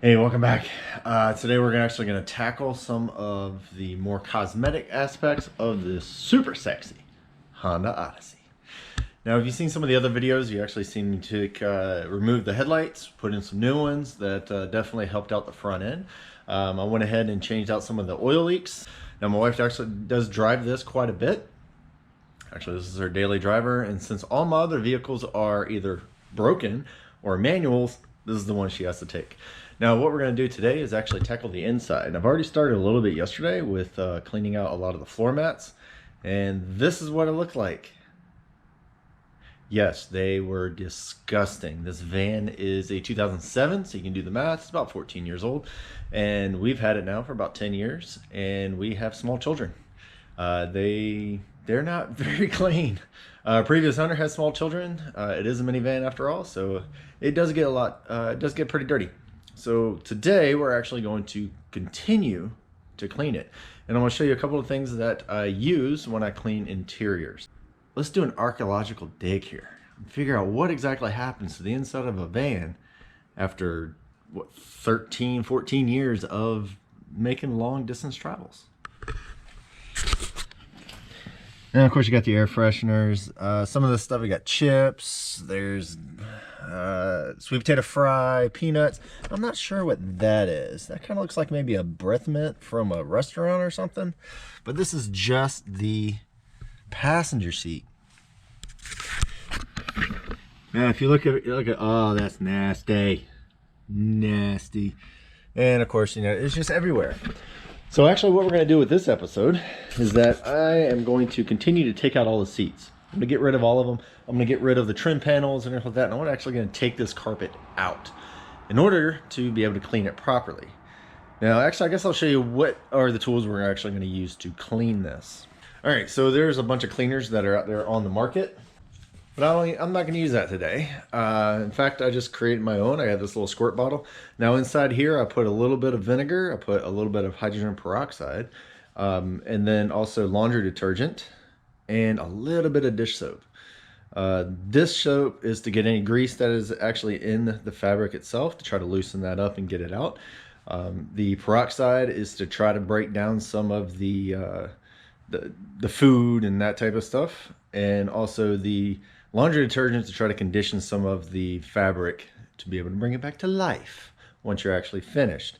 Hey, welcome back. Today we're actually going to tackle some of the more cosmetic aspects of this super sexy Honda Odyssey. Now, if you've seen some of the other videos, you actually seen me remove the headlights, put in some new ones that definitely helped out the front end. I went ahead and changed out some of the oil leaks. Now, my wife actually does drive this quite a bit. Actually, this is her daily driver, and since all my other vehicles are either broken or manuals, this is the one she has to take. Now, what we're going to do today is actually tackle the inside. I've already started a little bit yesterday with cleaning out a lot of the floor mats, and this is what it looked like. Yes, they were disgusting. This van is a 2007, so you can do the math. It's about 14 years old, and we've had it now for about 10 years, and we have small children. They're not very clean. Previous owner has small children. It is a minivan after all, so it does get it does get pretty dirty. So today we're actually going to continue to clean it. And I'm going to show you a couple of things that I use when I clean interiors. Let's do an archaeological dig here and figure out what exactly happens to the inside of a van after, what, 13, 14 years of making long distance travels. And of course you got the air fresheners. Some of this stuff, we got chips, there's sweet potato fry, peanuts. I'm not sure what that is. That kind of looks like maybe a breath mint from a restaurant or something. But this is just the passenger seat. Now if you look at oh, that's nasty. Nasty. And of course, you know, it's just everywhere. So actually what we're going to do with this episode is that I am going to continue to take out all the seats. I'm going to get rid of all of them. I'm going to get rid of the trim panels and everything like that. And I'm actually going to take this carpet out in order to be able to clean it properly. Now, actually, I guess I'll show you what are the tools we're actually going to use to clean this. All right, so there's a bunch of cleaners that are out there on the market. But I'm not going to use that today. In fact, I just created my own. I have this little squirt bottle. Now inside here, I put a little bit of vinegar. I put a little bit of hydrogen peroxide. And then also laundry detergent and a little bit of dish soap. This soap is to get any grease that is actually in the fabric itself, to try to loosen that up and get it out. The peroxide is to try to break down some of the food and that type of stuff. And also the laundry detergent to try to condition some of the fabric to be able to bring it back to life once you're actually finished.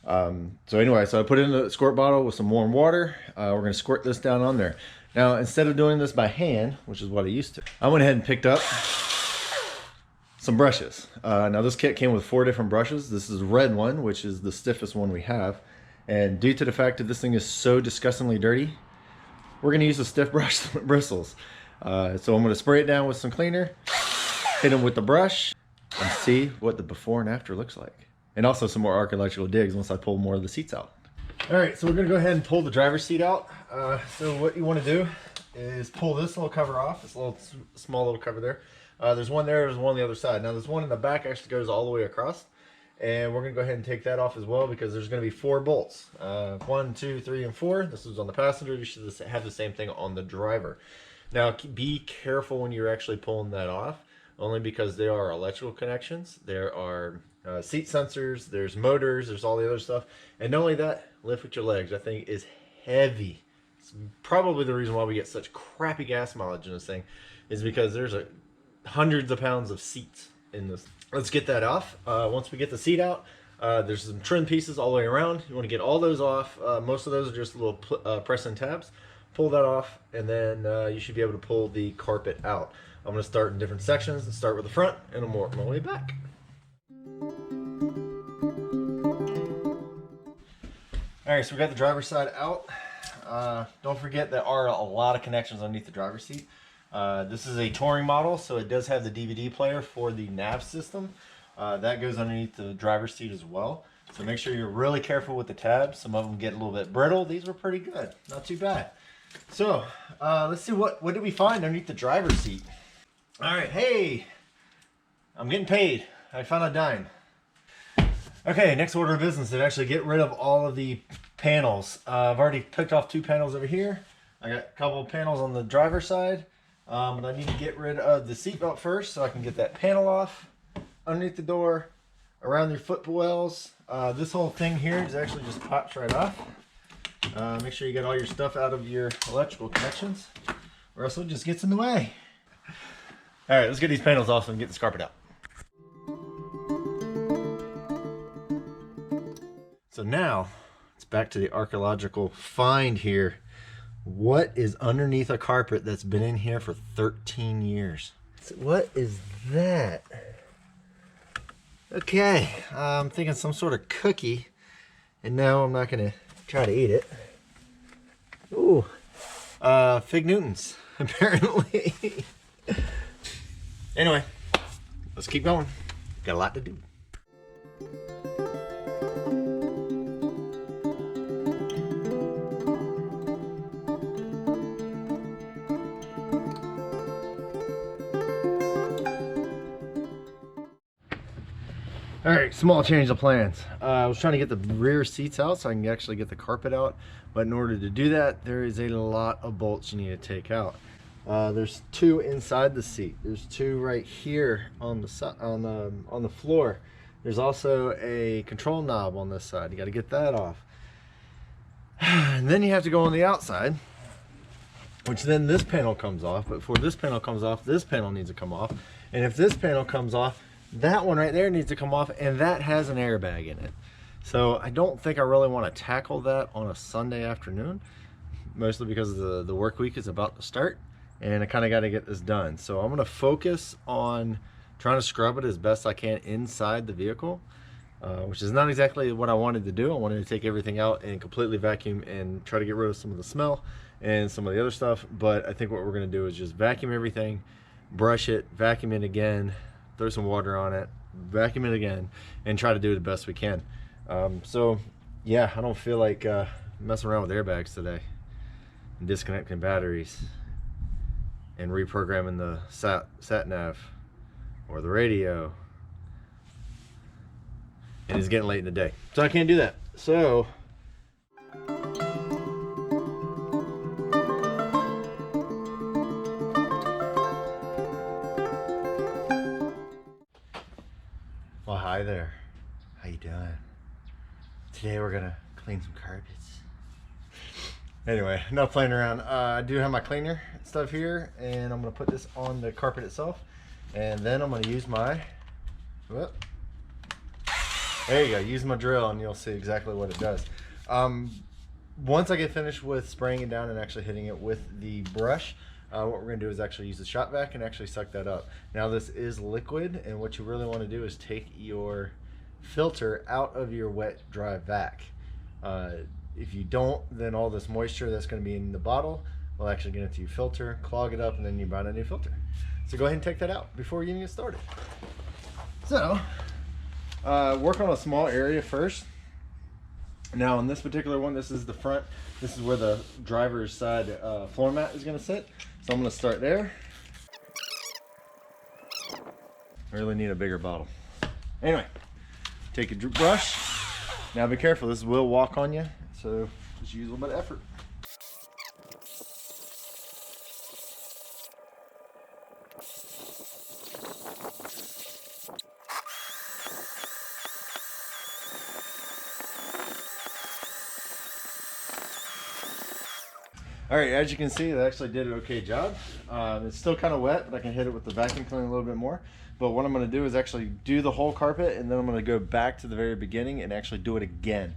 So anyway, so I put it in the squirt bottle with some warm water. We're going to squirt this down on there. Now, instead of doing this by hand, which is what I used to, I went ahead and picked up some brushes. Now this kit came with 4 different brushes. This is the red one, which is the stiffest one we have. And due to the fact that this thing is so disgustingly dirty, we're going to use the stiff brush bristles. So I'm going to spray it down with some cleaner, hit them with the brush, and see what the before and after looks like. And also some more archaeological digs once I pull more of the seats out. All right, so we're going to go ahead and pull the driver's seat out. So what you want to do is pull this little cover off, this little small little cover there. There's one there, there's one on the other side. Now there's one in the back actually goes all the way across. And we're going to go ahead and take that off as well because there's going to be 4 bolts. 1, 2, 3, and 4. This is on the passenger. You should have the same thing on the driver. Now be careful when you're actually pulling that off, only because there are electrical connections, there are seat sensors, there's motors, there's all the other stuff. And not only that, lift with your legs. That thing is heavy. It's probably the reason why we get such crappy gas mileage in this thing, is because there's hundreds of pounds of seats in this. Let's get that off. Once we get the seat out, there's some trim pieces all the way around. You want to get all those off. Most of those are just little press-in tabs. Pull that off, and then you should be able to pull the carpet out. I'm going to start in different sections and start with the front, and I'm working my way back. All right, so we got the driver's side out. Don't forget there are a lot of connections underneath the driver's seat. This is a touring model, so it does have the DVD player for the nav system. That goes underneath the driver's seat as well. So make sure you're really careful with the tabs. Some of them get a little bit brittle. These were pretty good, not too bad. So let's see what did we find underneath the driver's seat. All right, hey, I'm getting paid. I found a dime. Okay, next order of business is actually get rid of all of the panels. I've already picked off 2 panels over here. I got a couple of panels on the driver's side, but I need to get rid of the seatbelt first so I can get that panel off underneath the door, around your footwells. This whole thing here is actually just pops right off. Make sure you get all your stuff out of your electrical connections, or else it just gets in the way. All right, let's get these panels off and get this carpet out. So now it's back to the archaeological find here. What is underneath a carpet that's been in here for 13 years? So what is that? Okay, I'm thinking some sort of cookie, and no, I'm not gonna try to eat it. Ooh, Fig Newtons, apparently. Anyway, let's keep going. Got a lot to do. All right, small change of plans. I was trying to get the rear seats out so I can actually get the carpet out, but in order to do that, there is a lot of bolts you need to take out. There's 2 inside the seat. There's 2 right here on the floor. There's also a control knob on this side. You got to get that off. And then you have to go on the outside, which then this panel comes off. But before this panel comes off, this panel needs to come off. And if this panel comes off, that one right there needs to come off, and that has an airbag in it. So I don't think I really want to tackle that on a Sunday afternoon, mostly because the work week is about to start, and I kind of got to get this done. So I'm going to focus on trying to scrub it as best I can inside the vehicle, which is not exactly what I wanted to do. I wanted to take everything out and completely vacuum and try to get rid of some of the smell and some of the other stuff. But I think what we're going to do is just vacuum everything, brush it, vacuum it again, throw some water on it, vacuum it again, and try to do the best we can. So yeah, I don't feel like messing around with airbags today and disconnecting batteries and reprogramming the sat nav or the radio. And it's getting late in the day, so I can't do that. So well, hi there. How you doing? Today we're gonna clean some carpets. Anyway, not playing around. I do have my cleaner and stuff here, and I'm gonna put this on the carpet itself, and then I'm gonna use my, whoop, there you go, use my drill and you'll see exactly what it does. Once I get finished with spraying it down and actually hitting it with the brush, what we're going to do is actually use the shop vac and actually suck that up. Now this is liquid, and what you really want to do is take your filter out of your wet dry vac. If you don't, then all this moisture that's going to be in the bottle will actually get into your filter, clog it up, and then you buy a new filter. So go ahead and take that out before we even get started. So work on a small area first. Now on this particular one, this is the front. This is where the driver's side floor mat is going to sit. So I'm going to start there. I really need a bigger bottle. Anyway, take a brush. Now be careful, this will walk on you, so just use a little bit of effort. All right, as you can see, it actually did an okay job. It's still kind of wet, but I can hit it with the vacuum cleaner a little bit more. But what I'm going to do is actually do the whole carpet, and then I'm going to go back to the very beginning and actually do it again.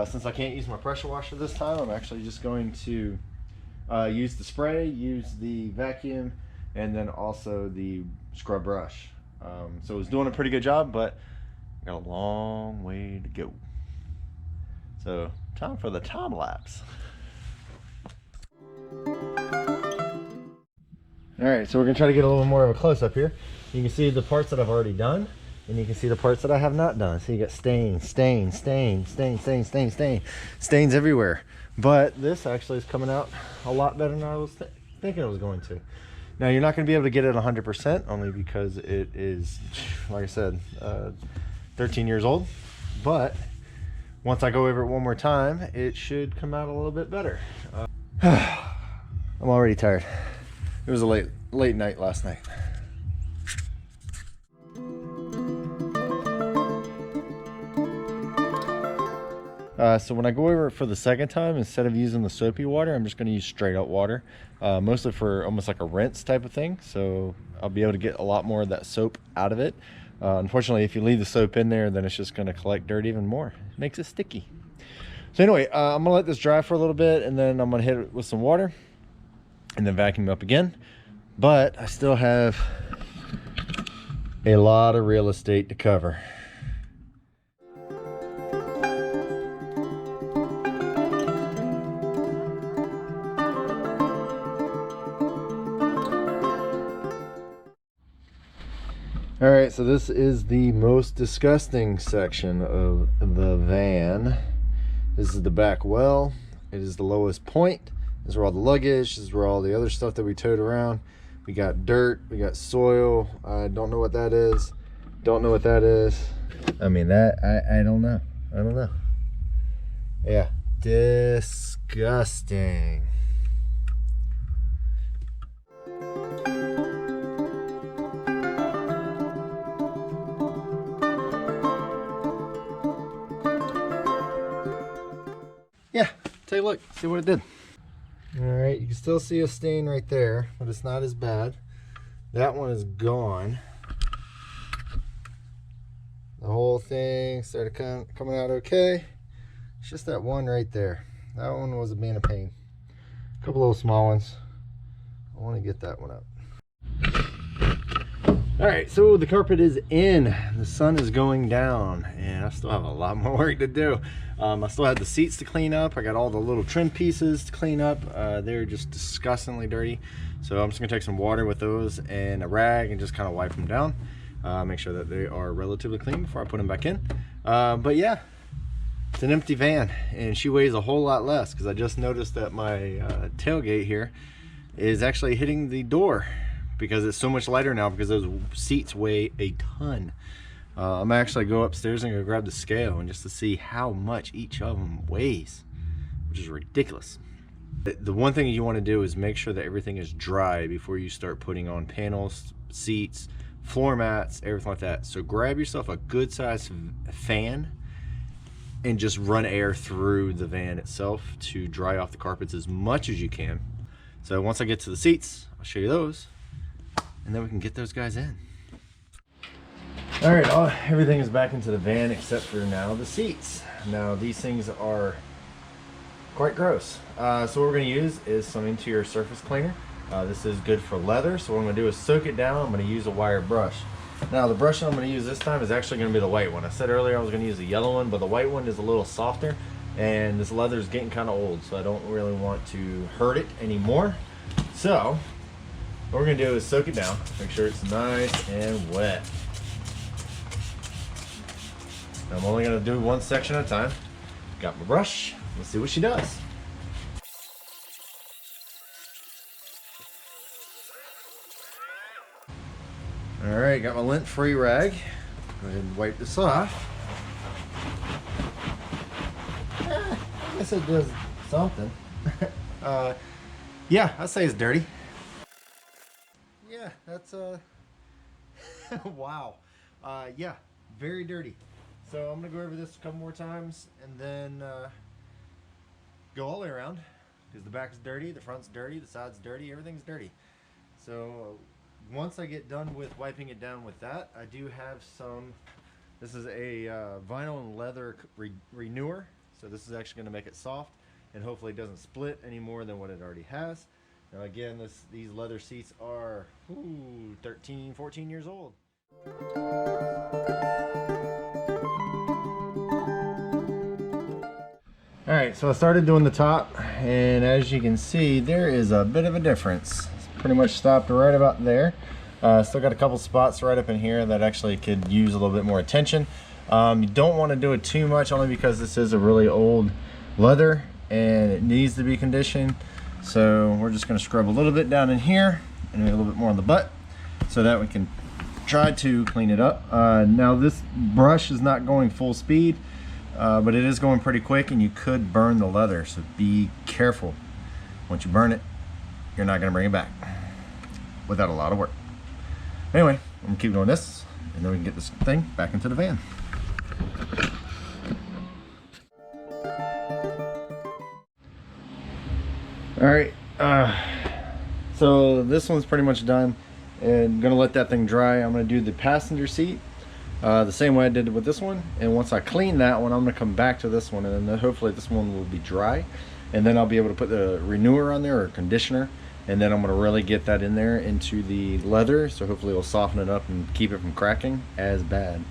Since I can't use my pressure washer this time, I'm actually just going to use the spray, use the vacuum, and then also the scrub brush. So it was doing a pretty good job, but got a long way to go. So time for the time lapse. Alright, so we're going to try to get a little more of a close-up here. You can see the parts that I've already done, and you can see the parts that I have not done. So you got stains everywhere. But this actually is coming out a lot better than I was thinking it was going to. Now, you're not going to be able to get it 100%, only because it is, like I said, 13 years old. But once I go over it one more time, it should come out a little bit better. I'm already tired. It was a late night last night. So when I go over it for the second time, instead of using the soapy water, I'm just going to use straight up water, mostly for almost like a rinse type of thing. So I'll be able to get a lot more of that soap out of it. Unfortunately, if you leave the soap in there, then it's just going to collect dirt even more. It makes it sticky. So anyway, I'm going to let this dry for a little bit, and then I'm going to hit it with some water and then vacuum up again. But I still have a lot of real estate to cover. All right, so this is the most disgusting section of the van. This is the back well. It is the lowest point. This is where all the luggage, this is where all the other stuff that we towed around. We got dirt, we got soil. I don't know what that is. Don't know what that is. I mean, that, I don't know. I don't know. Yeah, disgusting. Yeah, take a look, see what it did. All right, you can still see a stain right there, but it's not as bad. That one is gone. The whole thing started coming out okay. It's just that one right there. That one was being a pain. A couple little small ones. I want to get that one up. All right, so the carpet is in. The sun is going down, and I still have a lot more work to do. I still have the seats to clean up. I got all the little trim pieces to clean up. They're just disgustingly dirty. So I'm just gonna take some water with those and a rag and just kind of wipe them down. Make sure that they are relatively clean before I put them back in. But yeah, it's an empty van, and she weighs a whole lot less because I just noticed that my tailgate here is actually hitting the door, because it's so much lighter now because those seats weigh a ton. I'm actually go upstairs and go grab the scale and just to see how much each of them weighs, which is ridiculous. The one thing you want to do is make sure that everything is dry before you start putting on panels, seats, floor mats, everything like that. So grab yourself a good sized fan and just run air through the van itself to dry off the carpets as much as you can. So once I get to the seats, I'll show you those, and then we can get those guys in. All right, everything is back into the van except for now the seats. Now these things are quite gross. So what we're gonna use is some interior surface cleaner. This is good for leather, so what I'm gonna do is soak it down. I'm gonna use a wire brush. Now the brush I'm gonna use this time is actually gonna be the white one. I said earlier I was gonna use the yellow one, but the white one is a little softer, and this leather is getting kind of old, so I don't really want to hurt it anymore. So what we're gonna do is soak it down, make sure it's nice and wet. I'm only gonna do one section at a time. Got my brush, let's see what she does. All right, got my lint-free rag. Go ahead and wipe this off. I guess it does something. Yeah, I'd say it's dirty. Yeah, that's wow. Yeah, very dirty. So I'm gonna go over this a couple more times and then go all the way around, because the back's dirty, the front's dirty, the side's dirty, everything's dirty. So once I get done with wiping it down with that, I do have some, this is a vinyl and leather renewer. So this is actually gonna make it soft and hopefully it doesn't split any more than what it already has. Now again, these leather seats are 13, 14 years old. All right, so I started doing the top, and as you can see, there is a bit of a difference. It's pretty much stopped right about there. Still got a couple spots right up in here that actually could use a little bit more attention. You don't want to do it too much, only because this is a really old leather and it needs to be conditioned. So we're just going to scrub a little bit down in here and maybe a little bit more on the butt so that we can try to clean it up. Now this brush is not going full speed, but it is going pretty quick and you could burn the leather, so be careful. Once you burn it, you're not going to bring it back without a lot of work. Anyway, I'm gonna keep doing this and then we can get this thing back into the van. All right, so this one's pretty much done, and gonna let that thing dry. I'm gonna do the passenger seat the same way I did with this one, and once I clean that one, I'm gonna come back to this one, and then hopefully this one will be dry, and then I'll be able to put the renewer on there, or conditioner, and then I'm gonna really get that in there into the leather, so hopefully it'll soften it up and keep it from cracking as bad.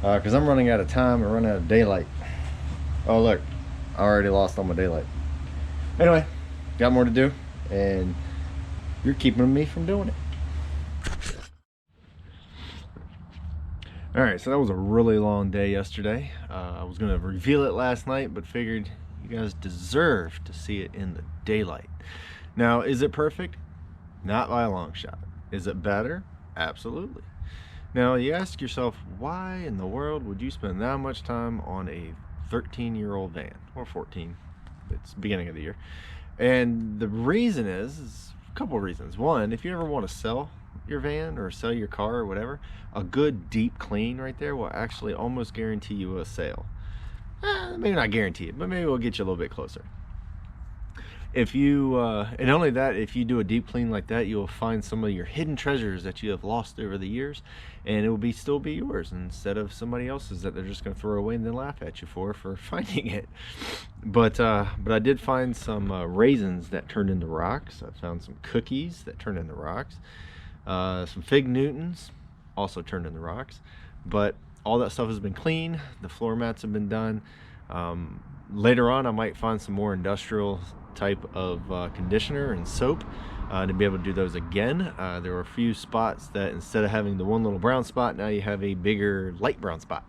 Because I'm running out of time and running out of daylight. Oh look, I already lost all my daylight. Anyway, got more to do, and you're keeping me from doing it. All right, so that was a really long day yesterday. I was gonna reveal it last night, but figured you guys deserve to see it in the daylight. Now, is it perfect? Not by a long shot. Is it better? Absolutely. Now, you ask yourself, why in the world would you spend that much time on a 13-year-old van, or 14? It's the beginning of the year. And the reason is a couple of reasons. One, if you ever want to sell your van or sell your car or whatever, a good deep clean right there will actually almost guarantee you a sale. Maybe not guarantee it, but maybe we'll get you a little bit closer. If you and only that, if you do a deep clean like that, you'll find some of your hidden treasures that you have lost over the years, and it will still be yours instead of somebody else's that they're just going to throw away and then laugh at you for finding it. But I did find some raisins that turned into rocks. I found some cookies that turned into rocks, some fig Newtons also turned into rocks. But all that stuff has been clean. The floor mats have been done. Later on, I might find some more industrial type of conditioner and soap to be able to do those again. There were a few spots that instead of having the one little brown spot, now you have a bigger light brown spot.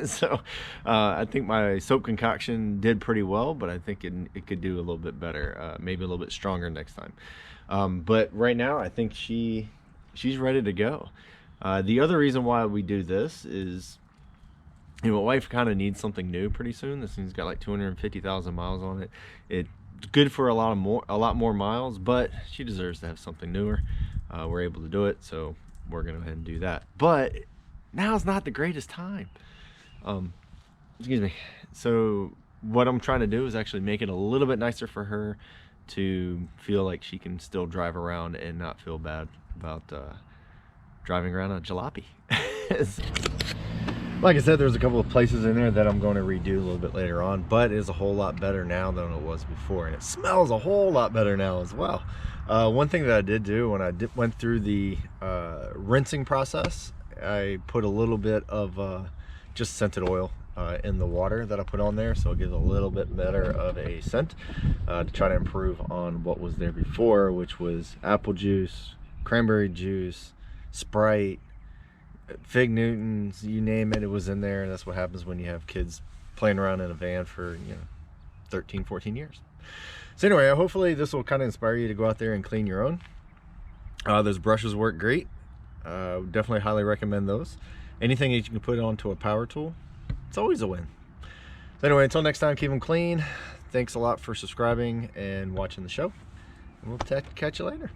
So I think my soap concoction did pretty well, but I think it could do a little bit better, maybe a little bit stronger next time. But right now I think she's ready to go. The other reason why we do this is, my wife kind of needs something new pretty soon. This thing's got like 250,000 miles on it. It's good for a lot more miles, but she deserves to have something newer. We're able to do it, so we're gonna go ahead and do that. But now's not the greatest time. Excuse me. So what I'm trying to do is actually make it a little bit nicer for her to feel like she can still drive around and not feel bad about driving around a jalopy. Like I said, there's a couple of places in there that I'm going to redo a little bit later on, but it's a whole lot better now than it was before, and it smells a whole lot better now as well. One thing that I did do when I went through the rinsing process, I put a little bit of just scented oil in the water that I put on there, so it gives a little bit better of a scent to try to improve on what was there before, which was apple juice, cranberry juice, Sprite, fig Newtons, you name it, it was in there. And that's what happens when you have kids playing around in a van for 13, 14 years. So anyway, hopefully this will kind of inspire you to go out there and clean your own. Those brushes work great. Definitely highly recommend those. Anything that you can put onto a power tool, it's always a win. So anyway, until next time, keep them clean. Thanks a lot for subscribing and watching the show, and we'll catch you later.